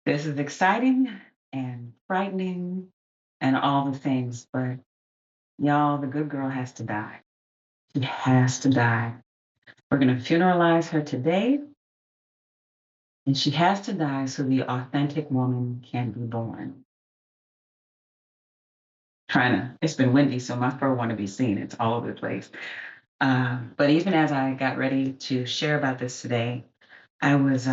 This is exciting and frightening and all the things, but y'all, the good girl has to die. She has to die. We're going to funeralize her today, and she has to die so the authentic woman can be born. It's been windy, so my fur want to be seen. It's all over the place. But even as I got ready to share about this today, I was,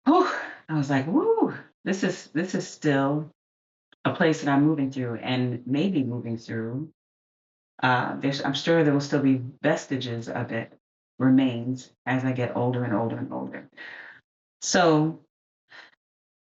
whew, I was like, woo, this is still a place that I'm moving through and maybe moving through. I'm sure there will still be vestiges of it remains as I get older and older and older. So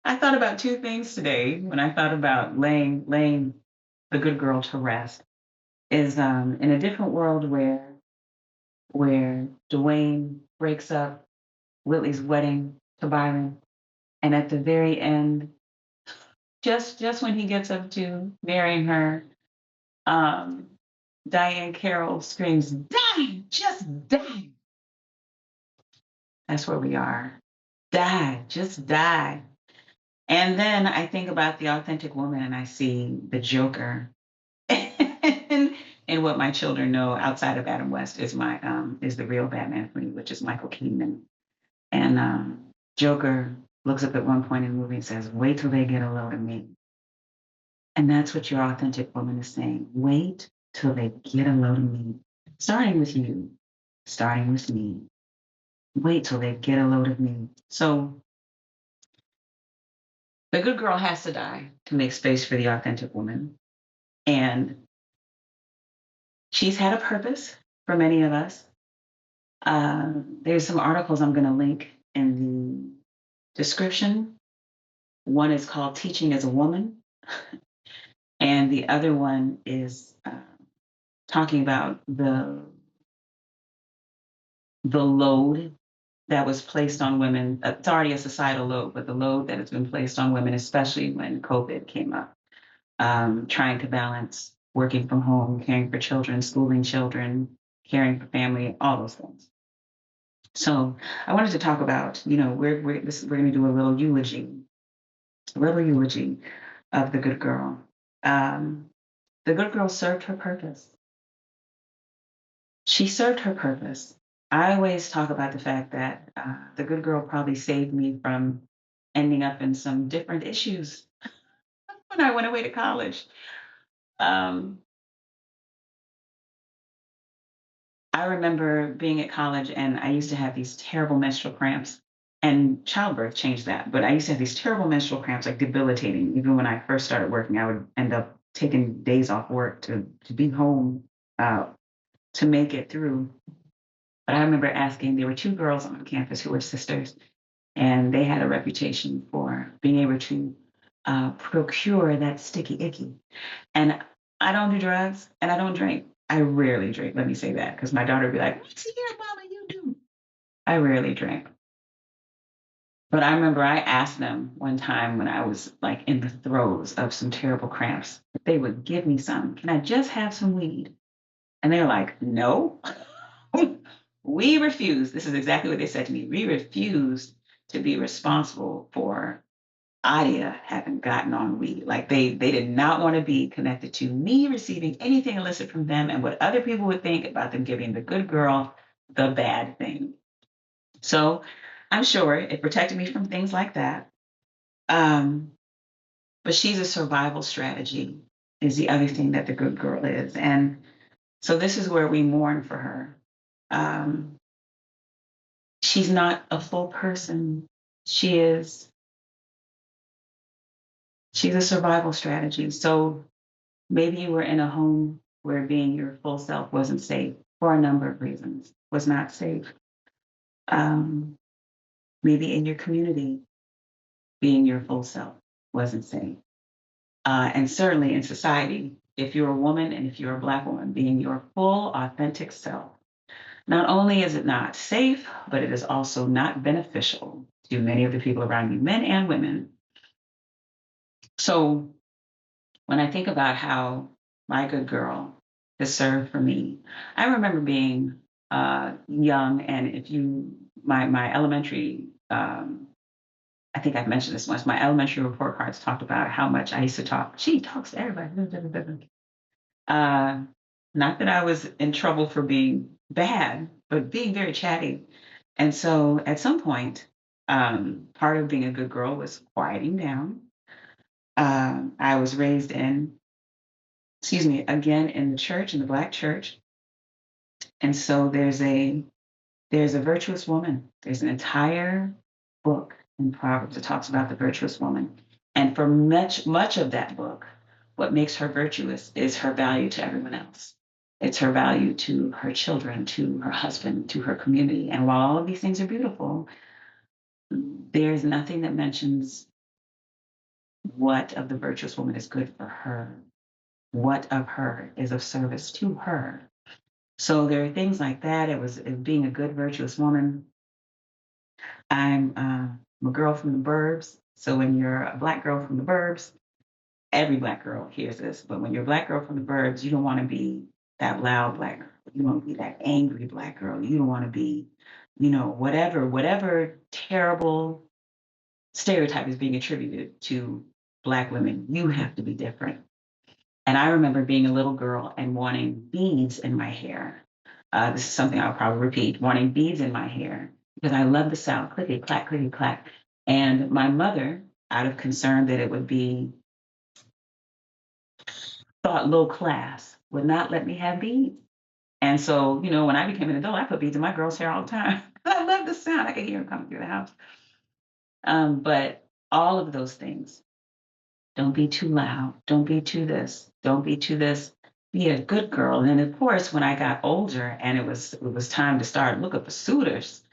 I thought about two things today when I thought about laying the good girl to rest. Is in a different world where Dwayne breaks up Whitley's wedding to Byron, and at the very end, just when he gets up to marrying her, um, Diane Carroll screams, "Die! Just die!" That's where we are. Die, just die. And then I think about the authentic woman and I see the Joker. And what my children know outside of Adam West is the real Batman for me, which is Michael Keaton. And Joker looks up at one point in the movie and says, "Wait till they get a load of me." And that's what your authentic woman is saying. Wait till they get a load of me. Starting with you, starting with me. Wait till they get a load of me. So the good girl has to die to make space for the authentic woman. And she's had a purpose for many of us. There's some articles I'm going to link in the description. One is called Teaching as a Woman, and the other one is talking about the load that was placed on women. It's already a societal load, but the load that has been placed on women, especially when COVID came up, trying to balance working from home, caring for children, schooling children, caring for family, all those things. So I wanted to talk about, we're going to do a little eulogy of the good girl. Um, the good girl served her purpose. She served her purpose. I always talk about the fact that the good girl probably saved me from ending up in some different issues when I went away to college. Um, I remember being at college and I used to have these terrible menstrual cramps, and childbirth changed that. But I used to have these terrible menstrual cramps, like debilitating. Even when I first started working, I would end up taking days off work to be home uh, to make it through. But I remember asking, there were two girls on campus who were sisters, and they had a reputation for being able to procure that sticky icky. And I don't do drugs and I don't drink. I rarely drink. Let me say that because my daughter would be like, "What's here, Mama? You do." I rarely drink. But I remember I asked them one time when I was like in the throes of some terrible cramps if they would give me some. Can I just have some weed? And they're like, "No, we refuse." This is exactly what they said to me. "We refuse to be responsible for Adia having gotten on weed." Like they did not want to be connected to me receiving anything illicit from them and what other people would think about them giving the good girl the bad thing. So I'm sure it protected me from things like that. Um, but she's a survival strategy is the other thing that the good girl is. And so this is where we mourn for her. Um, she's not a full person. She is she's a survival strategy. So maybe you were in a home where being your full self wasn't safe for a number of reasons, was not safe. Um, Maybe in your community, being your full self wasn't safe. And certainly in society, if you're a woman and if you're a Black woman, being your full, authentic self, not only is it not safe, but it is also not beneficial to many of the people around you, men and women. So when I think about how my good girl has served for me, I remember being young, and if you, my elementary I think I've mentioned this once. My elementary report cards talked about how much I used to talk. She talks to everybody. Uh, Not that I was in trouble for being bad, but being very chatty. And so at some point, part of being a good girl was quieting down. I was raised in, excuse me, again in the church, in the Black church. And so there's a virtuous woman. There's an entire book in Proverbs that talks about the virtuous woman. And for much of that book, what makes her virtuous is her value to everyone else. It's her value to her children, to her husband, to her community. And while all of these things are beautiful, there's nothing that mentions what of the virtuous woman is good for her, what of her is of service to her. So there are things like that. It being a good, virtuous woman. I'm a girl from the burbs. So when you're a black girl from the burbs, every black girl hears this. But when you're a black girl from the burbs, you don't want to be that loud black girl. You don't want to be that angry black girl. You don't want to be, whatever terrible stereotype is being attributed to black women. You have to be different. And I remember being a little girl and wanting beads in my hair. This is something I'll probably repeat, wanting beads in my hair because I love the sound, clickety clack, clickety clack. And my mother, out of concern that it would be thought low class, would not let me have beads. And so, when I became an adult, I put beads in my girl's hair all the time. I love the sound. I could hear them coming through the house. But all of those things, don't be too loud. Don't be too this. Don't be too this. Be a good girl. And then, of course, when I got older and it was time to start looking for suitors,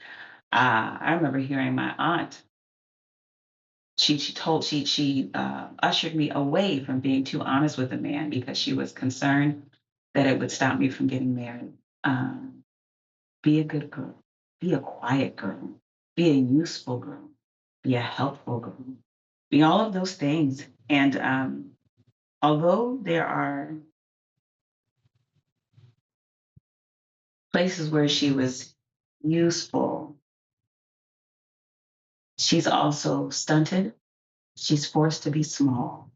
I remember hearing my aunt. She ushered me away from being too honest with a man because she was concerned that it would stop me from getting married. Um, be a good girl. Be a quiet girl. Be a useful girl. Be a helpful girl. Be all of those things. And although there are places where she was useful, she's also stunted. She's forced to be small.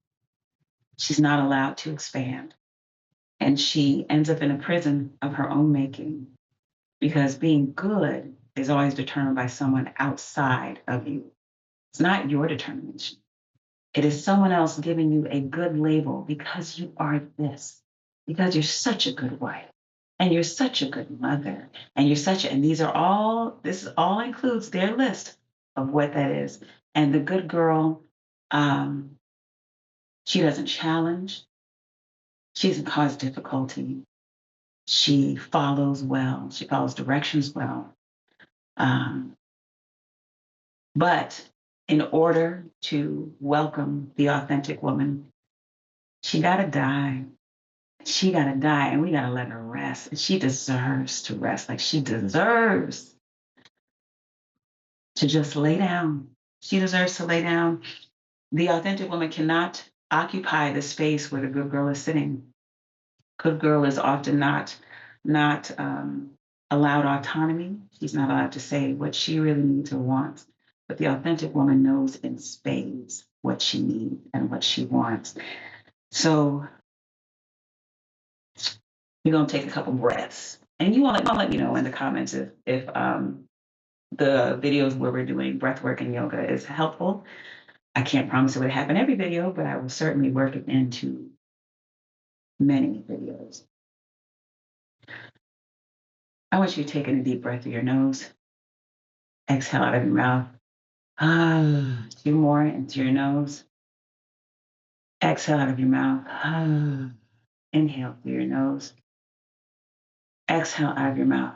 She's not allowed to expand. And she ends up in a prison of her own making because being good is always determined by someone outside of you. It's not your determination. It is someone else giving you a good label because you are this, because you're such a good wife, and you're such a good mother, and this all includes their list of what that is. And the good girl, um, she doesn't challenge, she doesn't cause difficulty, she follows well, she follows directions well. Um, but in order to welcome the authentic woman, she got to die. She got to die, and we got to let her rest. And she deserves to rest. Like she deserves to just lay down. She deserves to lay down. The authentic woman cannot occupy the space where the good girl is sitting. Good girl is often not allowed autonomy. She's not allowed to say what she really needs or wants. But the authentic woman knows in spades what she needs and what she wants. So we're gonna take a couple breaths, and you want to let me know in the comments if the videos where we're doing breath work and yoga is helpful. I can't promise it would happen every video, but I will certainly work it into many videos. I want you to take in a deep breath through your nose, exhale out of your mouth. Two more into your nose, exhale out of your mouth. Inhale through your nose, exhale out of your mouth.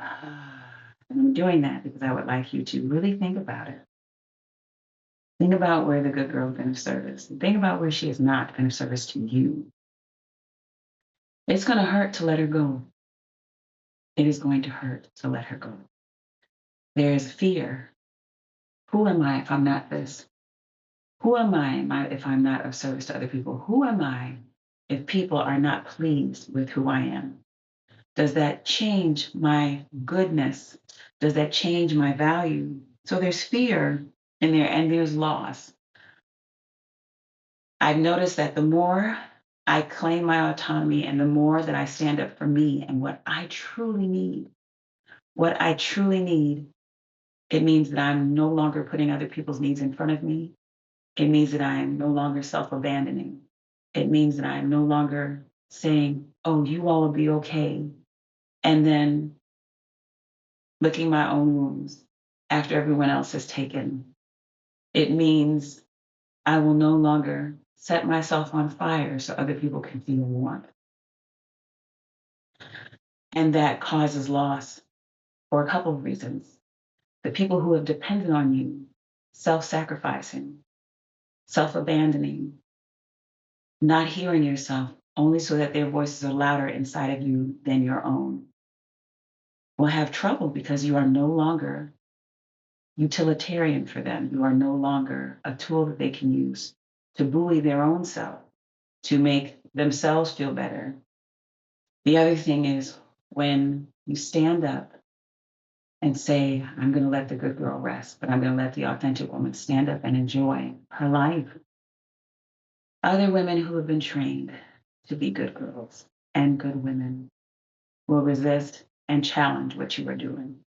And I'm doing that because I would like you to really think about it. Think about where the good girl has been of service. Think about where she has not been of service to you. It's going to hurt to let her go. It is going to hurt to let her go. There is fear. Who am I if I'm not this? Who am I if I'm not of service to other people? Who am I if people are not pleased with who I am? Does that change my goodness? Does that change my value? So there's fear and there's loss. I've noticed that the more I claim my autonomy and the more that I stand up for me and what I truly need, it means that I'm no longer putting other people's needs in front of me. It means that I am no longer self abandoning. It means that I am no longer saying, oh, you all will be okay. And then licking my own wounds after everyone else has taken. It means I will no longer set myself on fire so other people can feel warmth. And that causes loss for a couple of reasons. The people who have depended on you, self sacrificing, self abandoning, not hearing yourself only so that their voices are louder inside of you than your own, will have trouble because you are no longer utilitarian for them. You are no longer a tool that they can use to buoy their own self, to make themselves feel better. The other thing is when you stand up and say, I'm going to let the good girl rest, but I'm going to let the authentic woman stand up and enjoy her life. Other women who have been trained to be good girls and good women will resist and challenge what you are doing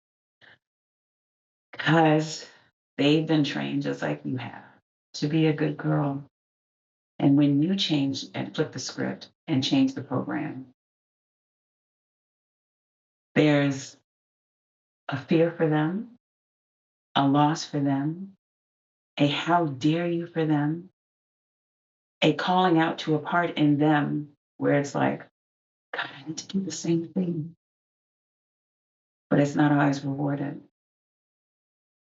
because they've been trained just like you have to be a good girl. And when you change and flip the script and change the program, there's a fear for them, a loss for them, a how dare you for them, a calling out to a part in them where it's like, God, I need to do the same thing, but it's not always rewarded.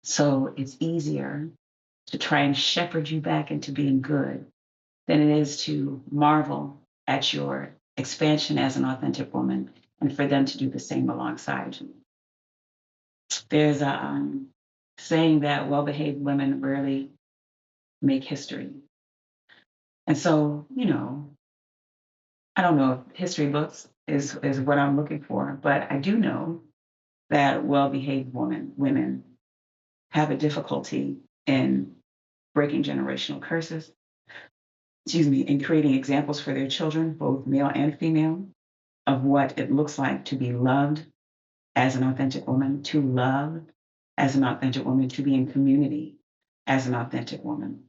So it's easier to try and shepherd you back into being good than it is to marvel at your expansion as an authentic woman and for them to do the same alongside you. There's a saying that well behaved women rarely make history. And so, I don't know if history books is what I'm looking for, but I do know that well behaved women have a difficulty in breaking generational curses, in creating examples for their children, both male and female, of what it looks like to be loved as an authentic woman, to love as an authentic woman, to be in community as an authentic woman.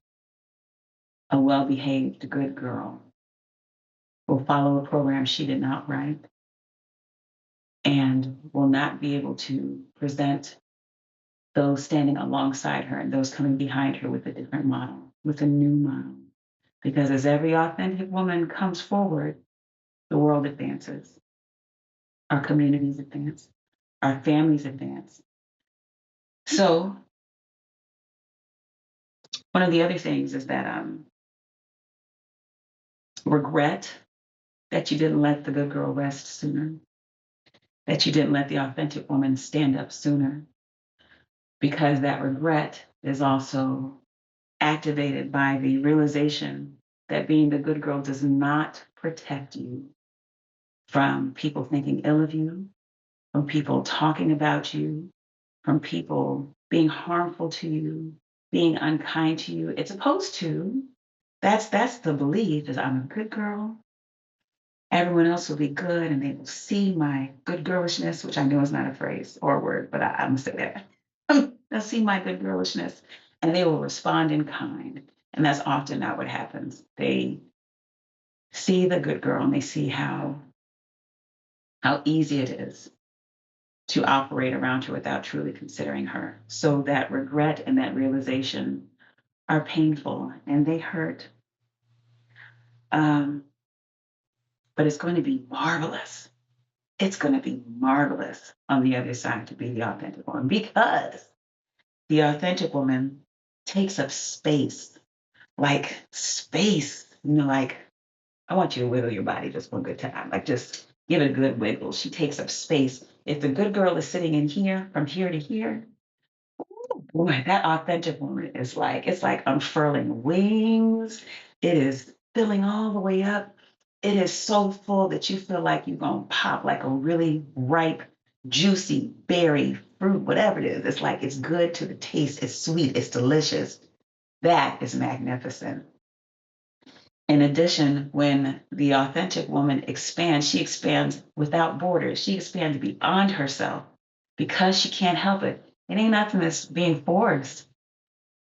A well behaved, good girl will follow a program she did not write and will not be able to present those standing alongside her and those coming behind her with a different model, with a new model. Because as every authentic woman comes forward, the world advances, our communities advance, our families advance. So, one of the other things is that regret that you didn't let the good girl rest sooner, that you didn't let the authentic woman stand up sooner, because that regret is also activated by the realization that being the good girl does not protect you from people thinking ill of you, from people talking about you, from people being harmful to you, being unkind to you. It's opposed to, that's the belief is I'm a good girl. Everyone else will be good and they will see my good girlishness, which I know is not a phrase or a word, but I'm gonna say that. They'll see my good girlishness and they will respond in kind. And that's often not what happens. They see the good girl and they see how easy it is to operate around her without truly considering her. So that regret and that realization are painful and they hurt. Um, but it's going to be marvelous. It's going to be marvelous on the other side to be the authentic woman because the authentic woman takes up space, like space, like I want you to wiggle your body just one good time, like just give it a good wiggle. She takes up space. If the good girl is sitting in here, from here to here, boy, that authentic woman is like, it's like unfurling wings. It is filling all the way up. It is so full that you feel like you're going to pop like a really ripe, juicy berry fruit, whatever it is. It's like it's good to the taste, it's sweet, it's delicious. That is magnificent. In addition, when the authentic woman expands, she expands without borders. She expands beyond herself because she can't help it. It ain't nothing that's being forced.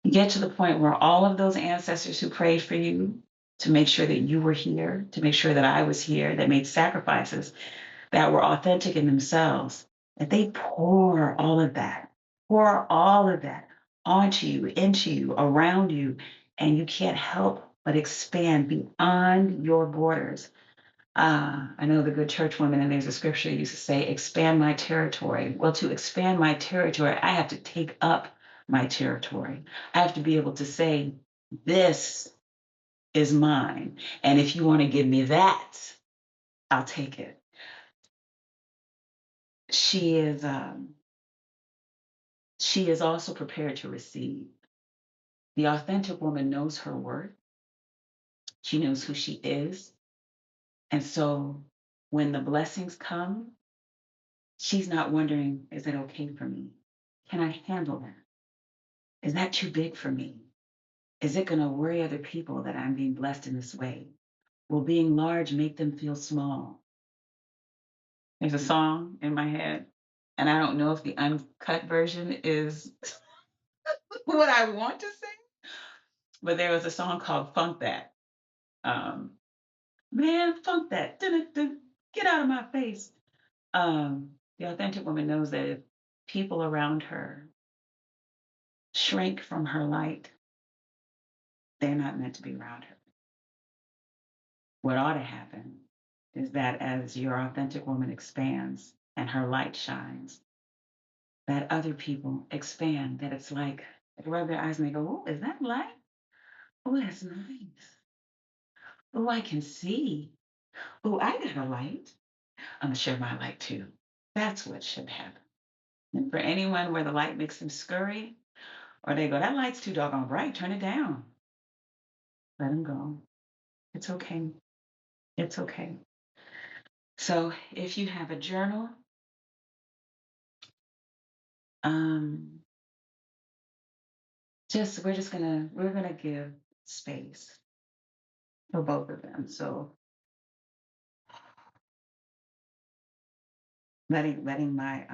You get to the point where all of those ancestors who prayed for you to make sure that you were here, to make sure that I was here, that made sacrifices, that were authentic in themselves, that they pour all of that onto you, into you, around you, and you can't help but expand beyond your borders. I know the good church women, and there's a scripture used to say, expand my territory. Well, to expand my territory, I have to take up my territory. I have to be able to say, this is mine. And if you want to give me that, I'll take it. She is she is also prepared to receive. The authentic woman knows her worth. She knows who she is. And so when the blessings come, she's not wondering, is it okay for me? Can I handle that? Is that too big for me? Is it going to worry other people that I'm being blessed in this way? Will being large make them feel small? There's a song in my head, and I don't know if the uncut version is what I want to sing, but there was a song called Funk That. Um, Man, funk that. Dun-dun-dun. Get out of my face. The authentic woman knows that if people around her shrink from her light, they're not meant to be around her. What ought to happen is that as your authentic woman expands and her light shines, that other people expand, that it's like they rub their eyes and they go, oh, is that light? Oh, that's nice. Oh, I can see. Oh, I got a light. I'm going to share my light too. That's what should happen. And for anyone where the light makes them scurry, or they go, that light's too doggone bright, turn it down. Let them go. It's okay. It's okay. So if you have a journal, um, we're gonna give space for both of them. So letting my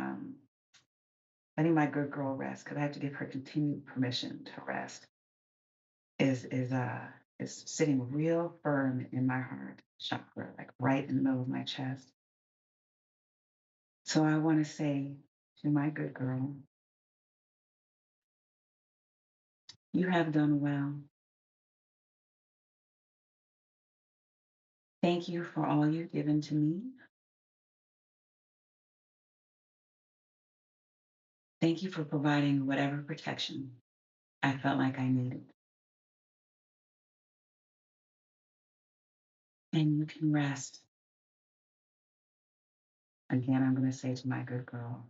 good girl rest, because I have to give her continued permission to rest, is sitting real firm in my heart chakra, like right in the middle of my chest. So I want to say to my good girl, you have done well. Thank you for all you've given to me. Thank you for providing whatever protection I felt like I needed. And you can rest. Again, I'm going to say to my good girl,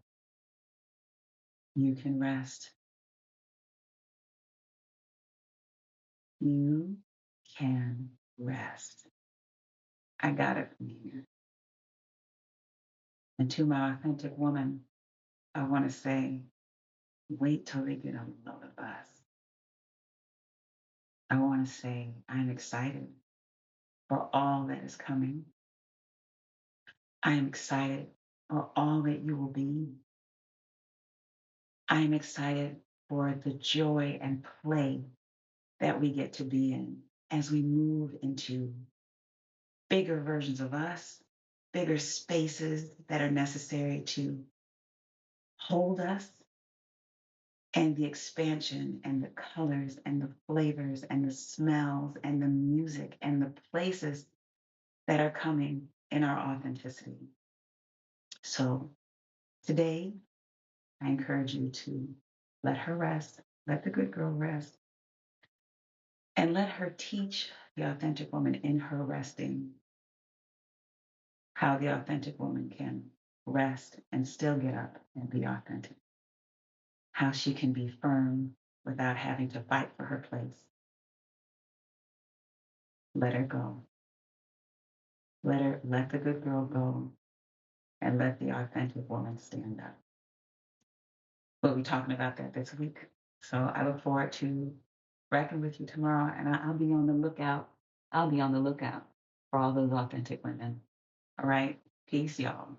you can rest. You can rest. I got it from here. And to my authentic woman, I want to say, wait till they get a load of us. I want to say, I'm excited for all that is coming. I am excited for all that you will be. I am excited for the joy and play that we get to be in as we move into bigger versions of us, bigger spaces that are necessary to hold us, and the expansion and the colors and the flavors and the smells and the music and the places that are coming in our authenticity. So today, I encourage you to let her rest, let the good girl rest, and let her teach the authentic woman in her resting how the authentic woman can rest and still get up and be authentic, how she can be firm without having to fight for her place. Let her go. Let the good girl go, and let the authentic woman stand up. we'll be talking about that this week. So I look forward to rapping with you tomorrow, and I'll be on the lookout. I'll be on the lookout for all those authentic women. All right. Peace, y'all.